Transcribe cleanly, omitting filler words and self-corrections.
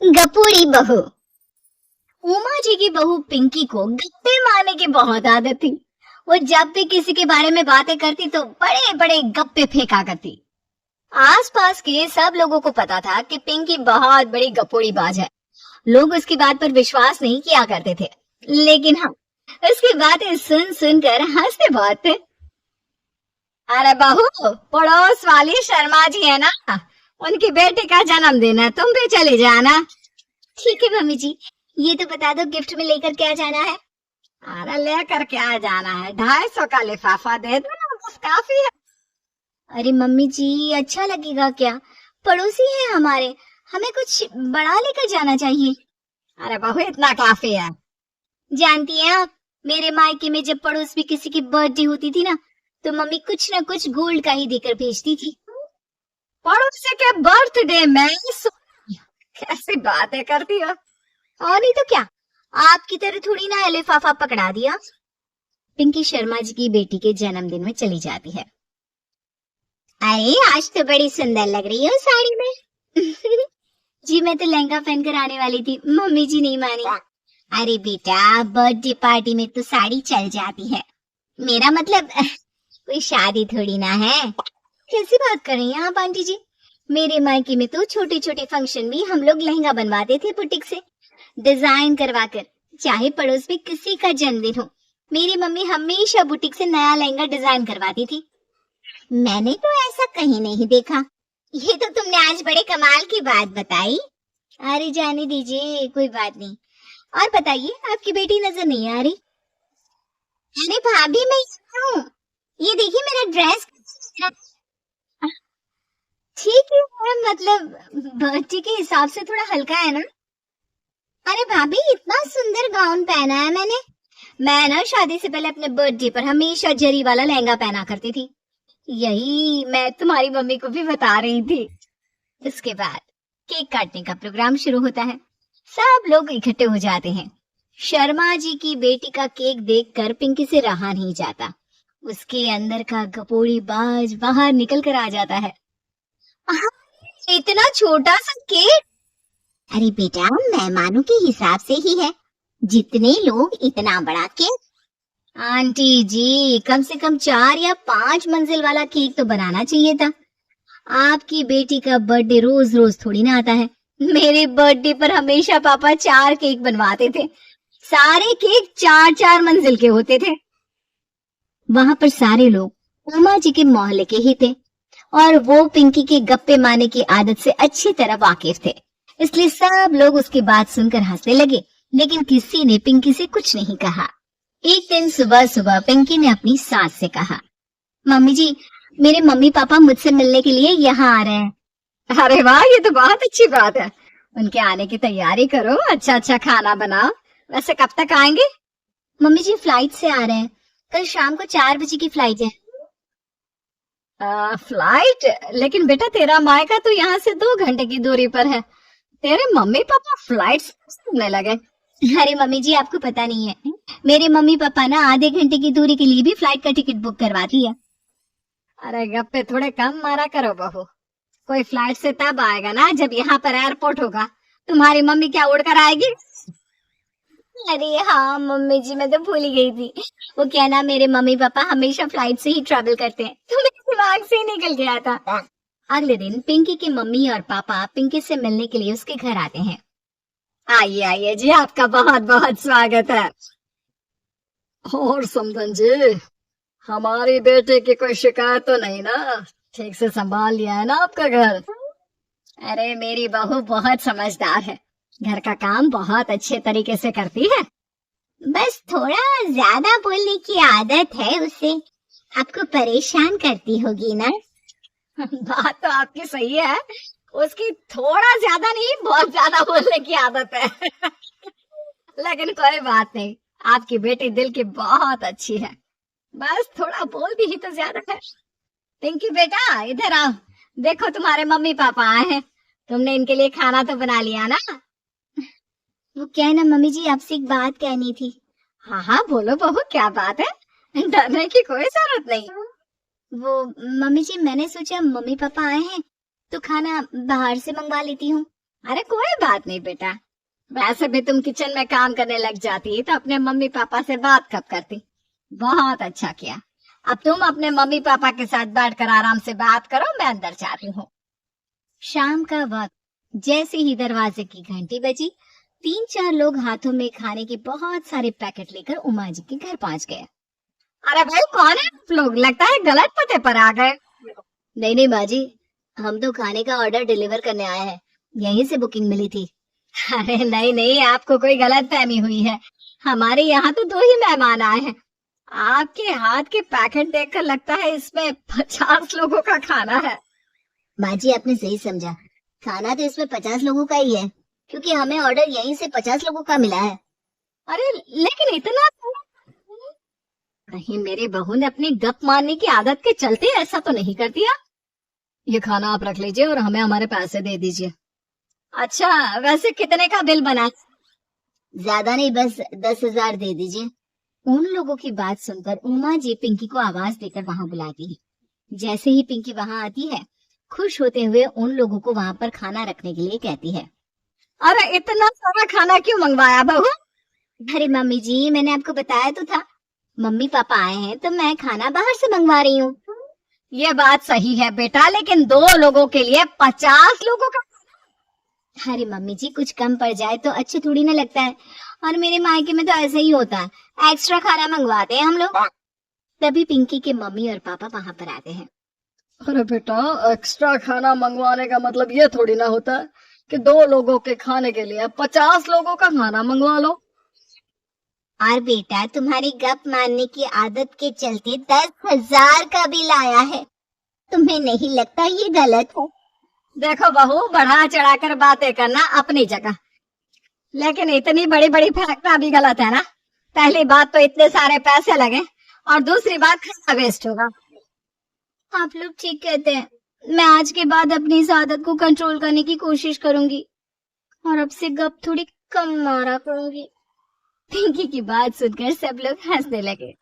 गपूरी बहू। उमा जी की बहू पिंकी को गप्पे मारने की बहुत आदत थी। वो जब भी किसी के बारे में बातें करती तो बड़े बड़े गप्पे फेंका करती। आसपास के सब लोगों को पता था कि पिंकी बहुत बड़ी गपोड़ी बाज है। लोग उसकी बात पर विश्वास नहीं किया करते थे, लेकिन हाँ, उसकी बातें सुन सुनकर हंसते बहुत थे। अरे बहू, पड़ोस वाली शर्मा जी है ना, उनकी बेटी का जन्मदिन है, तुम भी चली जाना। ठीक है मम्मी जी, ये तो बता दो गिफ्ट में लेकर क्या जाना है। अरे लेकर क्या जाना है, 250 का लिफाफा दे दो ना, बस काफी है। अरे मम्मी जी, अच्छा लगेगा क्या? पड़ोसी है हमारे, हमें कुछ बड़ा लेकर जाना चाहिए। अरे बहू, इतना काफी है। जानती हैं आप, मेरे मायके में जब पड़ोस में किसी की बर्थडे होती थी ना, तो मम्मी कुछ न कुछ गोल्ड का ही देकर भेजती थी। पड़ोसी के बर्थडे में कैसी बातें करती हो? और नहीं तो क्या, आपकी तरह थोड़ी ना लिफाफा पकड़ा दिया। पिंकी शर्मा जी की बेटी के जन्मदिन में चली जाती है। अरे आज तो बड़ी सुंदर लग रही हो साड़ी में। जी मैं तो लहंगा पहनकर आने वाली थी, मम्मी जी नहीं मानी। अरे बेटा, बर्थडे पार्टी में तो साड़ी चल जाती है, मेरा मतलब कोई शादी थोड़ी ना है। कैसी बात कर रही हैं आप आंटी जी? मेरे मायके में तो छोटे छोटे फंक्शन भी हम लोग लहंगा बनवाते थे बुटीक से, डिजाइन करवाकर। चाहे पड़ोस में किसी का जन्मदिन हो, मेरी मम्मी हमेशा बुटीक से नया लहंगा डिजाइन करवाती थी। मैंने तो ऐसा कहीं नहीं देखा। ये तो तुमने आज बड़े कमाल की बात बताई। अरे जाने दीजिए, कोई बात नहीं। और बताइए, आपकी बेटी नजर नहीं आ रही। अरे भाभी, मैं यहाँ हूँ। ये देखिए मेरा ड्रेस। ठीक है, मतलब बर्थडे के हिसाब से थोड़ा हल्का है ना। अरे भाभी, इतना सुंदर गाउन पहना है मैंने। मैं ना शादी से पहले अपने बर्थडे पर हमेशा जरी वाला लहंगा पहना करती थी। यही मैं तुम्हारी मम्मी को भी बता रही थी। इसके बाद केक काटने का प्रोग्राम शुरू होता है। सब लोग इकट्ठे हो जाते हैं। शर्मा जी की बेटी का केक देखकर पिंकी से रहा नहीं जाता। उसके अंदर का गपोड़ी बाज बाहर निकल कर आ जाता है। इतना छोटा सा केक? अरे बेटा, मेहमानों के हिसाब से ही है, जितने लोग इतना बड़ा केक। आंटी जी, कम से कम 4 या 5 मंजिल वाला केक तो बनाना चाहिए था। आपकी बेटी का बर्थडे रोज रोज थोड़ी ना आता है। मेरे बर्थडे पर हमेशा पापा 4 केक बनवाते थे। सारे केक 4-4 मंजिल के होते थे। वहां पर सारे लोग उमा जी के मोहल्ले के ही थे और वो पिंकी के गप्पे मारने की आदत से अच्छी तरह वाकिफ थे। इसलिए सब लोग उसकी बात सुनकर हंसने लगे, लेकिन किसी ने पिंकी से कुछ नहीं कहा। एक दिन सुबह सुबह पिंकी ने अपनी सास से कहा, मम्मी जी, मेरे मम्मी पापा मुझसे मिलने के लिए यहाँ आ रहे हैं। अरे वाह, ये तो बहुत अच्छी बात है। उनके आने की तैयारी करो, अच्छा अच्छा खाना बनाओ। वैसे कब तक आएंगे? मम्मी जी फ्लाइट से आ रहे हैं, कल शाम को 4 बजे की फ्लाइट है। फ्लाइट? लेकिन बेटा, तेरा मायका तो यहाँ से 2 घंटे की दूरी पर है। तेरे मम्मी पापा फ्लाइट से घूमने लगे? अरे मम्मी जी, आपको पता नहीं है, मेरे मम्मी पापा ना आधे घंटे की दूरी के लिए भी फ्लाइट का टिकट बुक करवा दिया। अरे गप्पे थोड़े कम मारा करो बहू। कोई फ्लाइट से तब आएगा ना जब यहाँ पर एयरपोर्ट होगा। तुम्हारी मम्मी क्या उड़कर आएगी? अरे हाँ मम्मी जी, मैं तो भूल ही गई थी। वो क्या ना, मेरे मम्मी पापा हमेशा फ्लाइट से ही ट्रैवल करते हैं, तो मेरे दिमाग से ही निकल गया था। अगले दिन पिंकी की मम्मी और पापा पिंकी से मिलने के लिए उसके घर आते हैं। आइए आइए जी, आपका बहुत बहुत स्वागत है। और समधन जी, हमारी बेटे की कोई शिकायत तो नहीं ना? ठीक से संभाल लिया है ना आपका घर? अरे मेरी बहू बहुत समझदार है, घर का काम बहुत अच्छे तरीके से करती है। बस थोड़ा ज्यादा बोलने की आदत है उसे, आपको परेशान करती होगी ना। बात तो आपकी सही है, उसकी थोड़ा ज्यादा नहीं बहुत ज्यादा बोलने की आदत है। लेकिन कोई बात नहीं, आपकी बेटी दिल की बहुत अच्छी है, बस थोड़ा बोल भी ही तो ज्यादा है। पिंकी बेटा, इधर आओ, देखो तुम्हारे मम्मी पापा आए हैं। तुमने इनके लिए खाना तो बना लिया ना? वो क्या है ना मम्मी जी, आपसे एक बात कहनी थी। हाँ हाँ बोलो बहू, क्या बात है? डरने की कोई जरूरत नहीं। वो मम्मी जी, मैंने सोचा मम्मी पापा आए हैं तो खाना बाहर से मंगवा लेती हूँ। अरे कोई बात नहीं बेटा, वैसे भी तुम किचन में काम करने लग जाती तो अपने मम्मी पापा से बात कब करती। बहुत अच्छा किया। अब तुम अपने मम्मी पापा के साथ बैठकर आराम से बात करो, मैं अंदर जा रही हूँ। शाम का वक्त, जैसे ही दरवाजे की घंटी बजी, 3-4 लोग हाथों में खाने के बहुत सारे पैकेट लेकर उमा जी के घर पहुंच गए। अरे भाई कौन है आप लोग? लगता है गलत पते पर आ गए। नहीं नहीं बाजी, हम तो खाने का ऑर्डर डिलीवर करने आए हैं, यहीं से बुकिंग मिली थी। अरे नहीं नहीं, आपको कोई गलत फहमी हुई है। हमारे यहाँ तो 2 ही मेहमान आए हैं। आपके हाथ के पैकेट देखकर लगता है इसमें 50 लोगों का खाना है। बाजी आपने सही समझा, खाना तो इसमें 50 लोगों का ही है, क्योंकि हमें ऑर्डर यहीं से 50 लोगों का मिला है। अरे लेकिन इतना, कहीं मेरी बहू ने अपनी गप मारने की आदत के चलते ऐसा तो नहीं कर दिया। ये खाना आप रख लीजिए और हमें हमारे पैसे दे दीजिए। अच्छा, वैसे कितने का बिल बना? ज्यादा नहीं, बस 10,000 दे दीजिए। उन लोगों की बात सुनकर उमा जी पिंकी को आवाज देकर वहां बुलाती है। जैसे ही पिंकी वहां आती है, खुश होते हुए उन लोगों को वहां पर खाना रखने के लिए कहती है। अरे इतना सारा खाना क्यों मंगवाया बहू? अरे मम्मी जी, मैंने आपको बताया तो था, मम्मी पापा आए हैं तो मैं खाना बाहर से मंगवा रही हूँ। ये बात सही है बेटा, लेकिन 2 लोगों के लिए 50 लोगों का। अरे मम्मी जी, कुछ कम पड़ जाए तो अच्छे थोड़ी ना लगता है, और मेरे मायके में तो ऐसा ही होता है, एक्स्ट्रा खाना मंगवाते हैं हम लोग। तभी पिंकी के मम्मी और पापा वहां पर आते हैं। अरे बेटा, एक्स्ट्रा खाना मंगवाने का मतलब ये थोड़ी ना होता है कि 2 लोगों के खाने के लिए 50 लोगों का खाना मंगवा लो। और बेटा, तुम्हारी गप मारने की आदत के चलते 10,000 का बिल आया है, तुम्हें नहीं लगता ये गलत है? देखो बहू, बढ़ा चढ़ाकर बातें करना अपनी जगह, लेकिन इतनी बड़ी बड़ी फेंकना भी गलत है ना। पहली बात तो इतने सारे पैसे लगे, और दूसरी बात खाना वेस्ट होगा। आप लोग ठीक कहते हैं, मैं आज के बाद अपनी इस आदत को कंट्रोल करने की कोशिश करूंगी, और अब से गप थोड़ी कम मारा करूंगी। पिंकी की बात सुनकर सब लोग हंसने लगे।